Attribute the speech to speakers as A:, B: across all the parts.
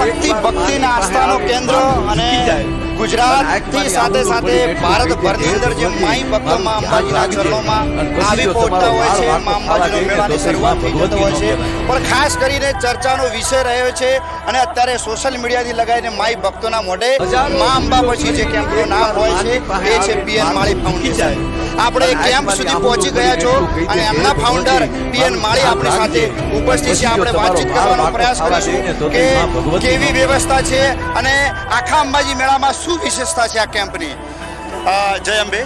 A: શક્તિ ભક્તિના આસ્થાનો કેન્દ્ર અને ગુજરાતની સાથે સાથે ભારતભરની અંદર જે માઈ ભક્તો માં અંબાજીના ચરણોમાં આવી પહોંચતા હોય છે, માં અંબાજીનો મેળાની શરૂઆત થઈ જતો હોય છે, પણ ખાસ કરીને ચર્ચાનો વિષય રહ્યો છે અને અત્યારે સોશિયલ મીડિયાથી લગાવીને માઈ ભક્તોના મોઢે માં અંબા પછી જે કેમ્પનું નામ હોય છે એ છે પીએન માળી ફાઉન્ડેશન. આપણે કેમ્પ સુધી પહોંચી ગયા છો અને એમના ફાઉન્ડર પીએન માળી આપણી સાથે ઉપસ્થિત છે. આપણે વાતચીત કરવાનો પ્રયાસ કરીશું કે કેવી વ્યવસ્થા છે અને આખા અંબાજી મેળામાં શું વિશેષતા છે આ કેમ્પની. જય અંબે.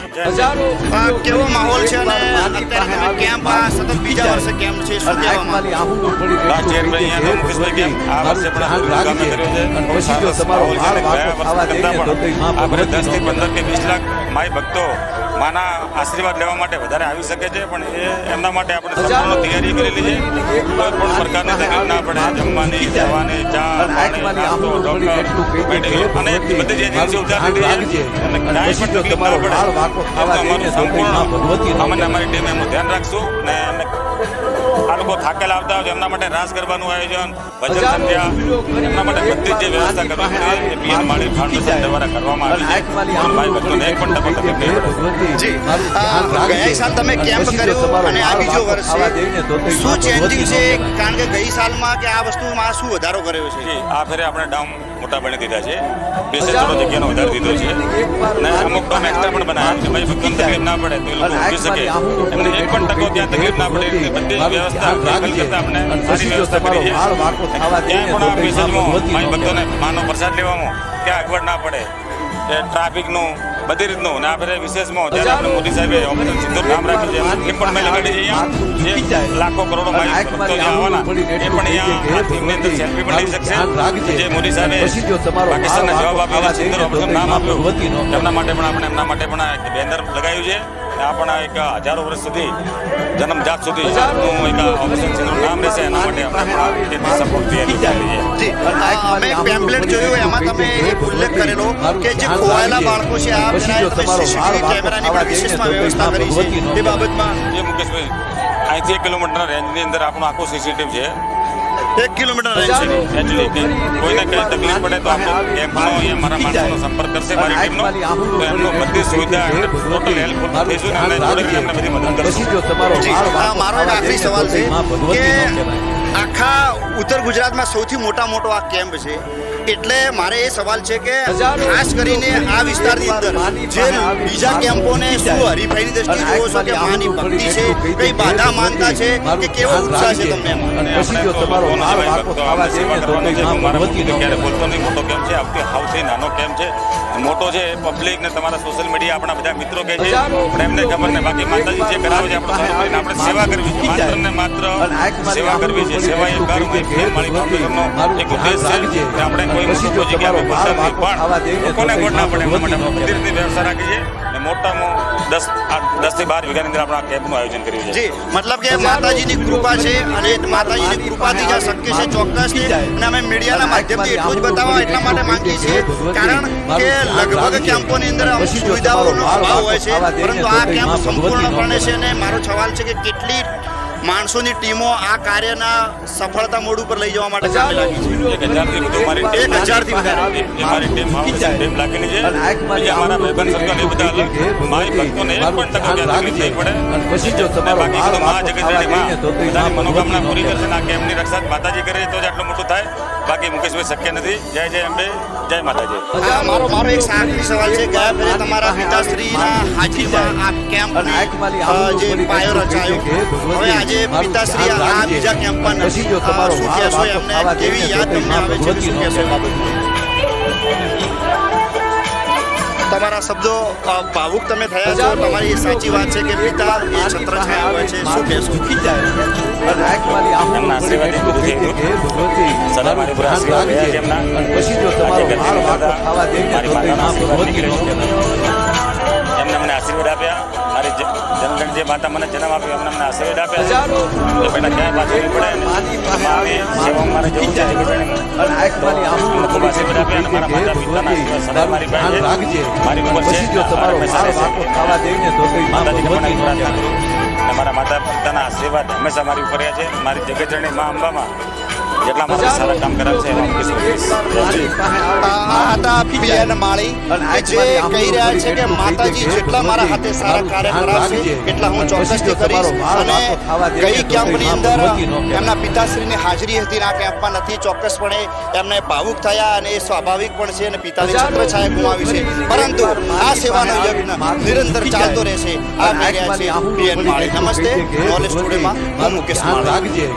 A: કેવો માહોલ છે અને અત્યારે તમે કેમ્પ આ સતત બીજા વર્ષે કેમ્પ છે, શું કહેવામાં
B: લાસ્ટ યર મેં અહીંયા મુકેશભાઈ કેમ્પ આ વર્ષે પણ ગામે કર્યો છે. બહુ સરસ માહોલ છે. ગયા વર્ષ કરતાં પણ આપણે 10 થી 15 કે 20 લાખ માઈ ભક્તો માના આશીર્વાદ લેવા માટે વધારે આવી શકે છે, પણ એ એમના માટે આપણે સંપૂર્ણ તૈયારી કરેલી છે. કોઈ પણ પ્રકારની તકલીફ ના પડે, જમવાની, જવાની, ચા, પાણી, નાસ્તો, ડોક્ટર, મેડિકલ અને બધી જ એજન્સી ઉતારી રહી છે અને કાંઈ પણ તકલીફ ના પડે અમારું સંપૂર્ણ અમારી ટીમે એમનું ધ્યાન રાખશું. ને આ લોકો થાકેલા આવતા હોય એમના માટે રાસ કરવાનું આયોજન, ભજન સંધ્યા, એમના માટે બધી જ જે વ્યવસ્થા કરવાની છે એ પીએન માળી ફાઉન્ડેશન દ્વારા કરવામાં આવી છે. મારી ભક્તોને એક પણ ટકો તકલીફ નહીં પડે.
A: જી, ગયા સાલ તમે કેમ્પ કર્યો અને આ બીજો વર્ષ છે, શું ચેન્જિંગ છે? કારણ કે ગઈ સાલમાં કે આ વસ્તુમાં શું વધારો કર્યો છે?
B: આ ફેરે આપણે ડાઉન મોટા બની દીધા છે, બેસે થોડો જગ્યાનો વધારો દીધો છે અને અમુક ડાઉન એક્સ્ટ્રા પણ બનાવ્યા છે. ભાઈ ભક્તોને તકલીફ ના પડે તો એ લોકો ઉઠી શકે, એમને એક પણ ટકો ત્યાં તકલીફ ના પડે એટલે બધી વ્યવસ્થા કરતા આપણે સારી વ્યવસ્થા કરી છે. ત્યાં પણ આ પેસેજમાં માઈ ભક્તોને માનો પ્રસાદ લેવામાં ત્યાં અગવડ ના પડે, ટ્રાફિકનું બધી રીતનું. અને આ ફેરે વિશેષમાં જ્યારે આપણે મોદી સાહેબે ઓપરેશન સિંદૂર નામ રાખ્યું છે એમ પણ મેં લગાડી છે અહીંયા જે લાખો કરોડો માઈ ભક્તો જે આવવાના એ પણ અહીંયા આ થીમની અંદર સેલ્ફી પણ લઈ શકશે. જે મોદી સાહેબે પાકિસ્તાનને જવાબ આપ્યો, સિંદૂર ઓપરેશન નામ આપ્યું, એમના માટે પણ આપણે એમના માટે પણ બેનર લગાવ્યું છે. આ પણ એક હજારો વર્ષ સુધી જન્મજાત સુધી એક ઓપરેશન સિંદૂર નામ રહેશે, એના માટે આપણે સપોર્ટ તૈયારી ચાલી છે.
A: અમે પેમ્પલેટ જોયું એમાં તમે એક ઉલ્લેખ કરેલો કે જે ખોવાયેલા બાળકો છે આ સીસીટીવી કેમેરાની પણ વિશેષમાં વ્યવસ્થા કરી છે એ બાબતમાં.
B: જે મુકેશભાઈ અહીંથી 1 કિલોમીટરના રેન્જની અંદર આપણું આખું સીસીટીવી છે.
A: 1 કિલોમીટર રેન્જ છે.
B: એકચ્યુઅલી કોઈને કંઈ તકલીફ પડે તો આપણો કેમ્પનો અહીંયા મારા માણસોનો સંપર્ક કરશે, મારી ટીમનો, તો એમનો બધી સુવિધા ટોટલ હેલ્પફુલ થઈશું ને એમને જોડેથી એમને બધી મદદ કરશું.
A: મારો એક આખરી સવાલ છે કે આખા ઉત્તર ગુજરાતમાં સૌથી મોટો આ કેમ્પ છે, એટલે મારે એ સવાલ છે કે ખાસ કરીને આ વિસ્તારની અંદર જે બીજા કેમ્પોને શું હરીફાઈની દ્રષ્ટિએ જોવો છો કે માની ભક્તિ છે, કઈ બાધા માનતા છે કે કેવો ઉત્સાહ છે તમને એમાં?
B: અને આપણે તો લોકોનો જે ભાઈ ભક્તો અમને સેવા કરવાનો છે, મારા ભક્તો ક્યારે બોલતો નહીં. મોટો કેમ્પ છે, આવતી સૌથી નાનો કેમ્પ છે, મોટો છે. પબ્લિક ને તમારા સોશિયલ મીડિયા આપણા બધા મિત્રો કહે છે પણ એમને ખબર ને, બાકી માતાજી જે કરાવે છે આપણે સેવા કરવી છે, માત્ર ને માત્ર સેવા કરવી છે. સેવા એ કર્મ પીએન માળી ફાઉન્ડેશનનો એક ઉદ્દેશ છે કે આપણે કોઈ મોટી જગ્યા પર બોલતા નહીં પણ લોકોને ગોળ ના પડે એના માટે બધી રીતની વ્યવસ્થા રાખી છે. અને મોટામાં 10 થી 12 વીઘાની અંદર આપણે આ કેમ્પનું આયોજન કર્યું છે.
A: જી, મતલબ કે માતાજીની કૃપા છે અને માતાજીની કૃપાથી જ્યાં શક્ય છે ચોક્કસ છે. અને અમે મીડિયાના માધ્યમથી એટલું જ બતાવવા એટલા માટે માંગીએ છીએ કારણ કે લગભગ કેમ્પોની અંદર અમુક સુવિધાઓનો અભાવ હોય છે, પરંતુ આ કેમ્પ સંપૂર્ણપણે છે. અને મારો સવાલ છે કે કેટલી માણસોની ટીમો આ કાર્યના સફળતા મોડ ઉપર લઈ જવા માટે કામે લાગી છે?
B: 1000 થી વધુ મારી
A: 1000 થી વધારે
B: મારી ટીમ ટીમ લાગેલી છે. બીજા અમારા ભાઈબંધ સર્કલ એ બધા અલગ. મારી ભક્તોને એક પણ ટકો ત્યાં તકલીફ નહીં પડે. બાકી તો મા જગતજનની માં બધાની મનોકામના પૂરી કરશે. આ કેમ્પની રક્ષા માતાજી કરે તો જ આટલું મોટું થાય, બાકી મુકેશભાઈ શક્ય નથી. જય જય અંબે, જય માતાજી.
A: મારો એક આખરી સવાલ છે, ગયા ફેરે તમારા પિતાશ્રીના હાજરીમાં આ કેમ્પ જે પાયો રચાયો, હવે આજે પિતાશ્રી આ બીજા કેમ્પ પર નથી, શું કહેશો એમને? કેવી યાદ તમને આવે છે? શું કહેશો એ બાબતમાં? તમારા શબ્દો ભાવુક તમે થયા છો, તમારી એ સાચી વાત છે કે પિતા એ છત્ર છાયા હોય છે, શું કહેશો?
B: એમના આશીર્વાદથી બધું થઈ ગયું. સદા મારી ઉપર આશીર્વાદ રહ્યા છે એમના. આજે ગરબી દાદા મારી માતાના આશીર્વાદ નીકળે છે. એમને અમને આશીર્વાદ આપ્યા. મારી જનગણ જે માતા મને જન્મ આપ્યો એમને અમને આશીર્વાદ આપ્યા છે કે બેટા ક્યાંય પાછું નહીં પડે. મારી સેવામાં મારે જવું છે. અમને ખૂબ આશીર્વાદ આપ્યા અને મારા માતા પિતાના આશીર્વાદ સદા મારી પાસે છે, મારી ઉપર છે. માતાજી કૃપાની પ્રાર્થના કરું અને મારા માતા પિતાના આશીર્વાદ હંમેશા મારી ઉપર રહ્યા છે. મારી જગતજનની મા અંબામાં એટલા માટે સારા કામ કરાવે છે એવા મુકેશ ભાઈ.
A: આ હતા પીએન માળી કે જે કહી રહ્યા છે કે માતાજી જેટલા મારા હાથે સારા કાર્ય કરાવશે એટલા હું ચોક્કસથી કરીશ. અને ગઈ કેમ્પની અંદર એમના પિતાશ્રીની હાજરી હતી ને આ કેમ્પમાં નથી. ચોક્કસપણે એમને ભાવુક થયા અને એ સ્વાભાવિક પણ છે અને પિતાની છત્રછાયા ગુમાવી છે, પરંતુ આ સેવાનો યજ્ઞ નિરંતર ચાલતો રહેશે. આ કહી રહ્યા છે પીએન માળી. નમસ્તે, નોલેજ ટુડેમાં હું મુકેશ માળી.